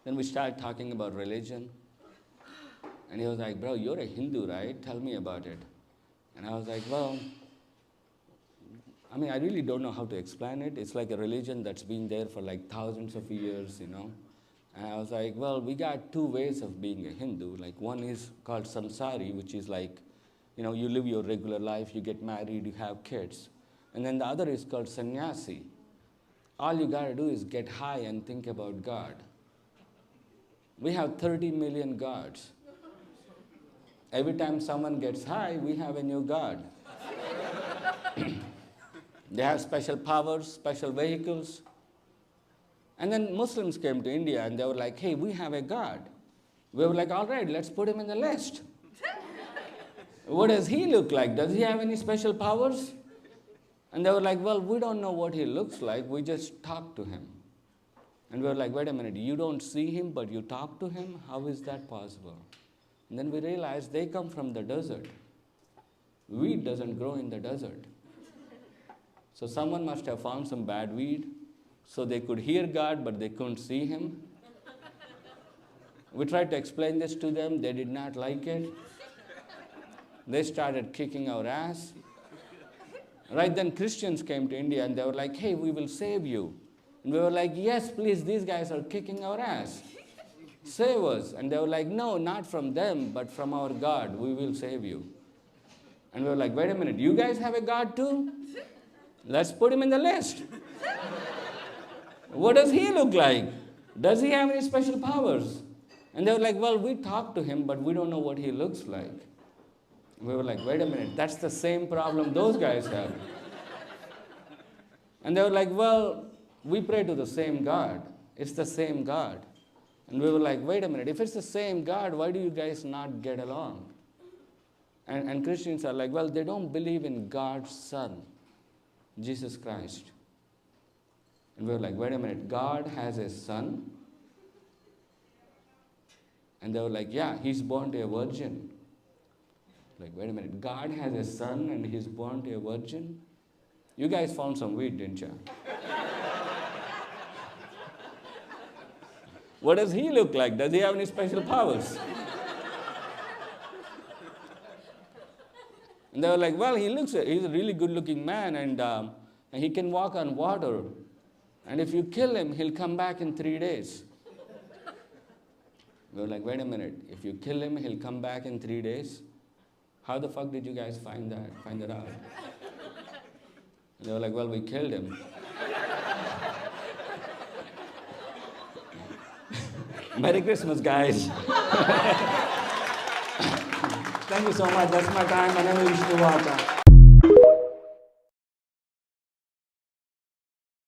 Then we started talking about religion. And he was like, bro, you're a Hindu, right? Tell me about it. And I was like, well, I mean, I really don't know how to explain it. It's like a religion that's been there for like thousands of years, you know. And I was like, well, we got two ways of being a Hindu. Like one is called samsari, which is like, you know, you live your regular life, you get married, you have kids. And then the other is called sannyasi. All you got to do is get high and think about God. We have 30 million gods. Every time someone gets high, we have a new god. They have special powers, special vehicles. And then Muslims came to India and they were like, hey, we have a god. We were like, all right, let's put him in the list. What does he look like? Does he have any special powers? And they were like, well, we don't know what he looks like. We just talk to him. And we were like, wait a minute, you don't see him, but you talk to him? How is that possible? And then we realized they come from the desert. Weed doesn't grow in the desert. So someone must have found some bad weed, so they could hear God, but they couldn't see him. We tried to explain this to them. They did not like it. They started kicking our ass. Right then, Christians came to India and they were like, hey, we will save you. And we were like, yes, please, these guys are kicking our ass. Save us. And they were like, no, not from them, but from our God. We will save you. And we were like, wait a minute, you guys have a God too? Let's put him in the list. What does he look like? Does he have any special powers? And they were like, well, we talked to him, but we don't know what he looks like. We were like, wait a minute, that's the same problem those guys have. And they were like, well, we pray to the same God. It's the same God. And we were like, wait a minute, if it's the same God, why do you guys not get along? And Christians are like, well, they don't believe in God's Son, Jesus Christ. And we were like, wait a minute, God has a son? And they were like, yeah, he's born to a virgin. Like, wait a minute, God has a son and he's born to a virgin? You guys found some weed, didn't you? What does he look like? Does he have any special powers? And they were like, well, he's a really good-looking man and he can walk on water. And if you kill him, he'll come back in 3 days. We were like, wait a minute, if you kill him, he'll come back in 3 days? How the fuck did you guys find that out? And they were like, well, we killed him. Merry Christmas, guys. Thank you so much. That's my time. My name is Vishnu.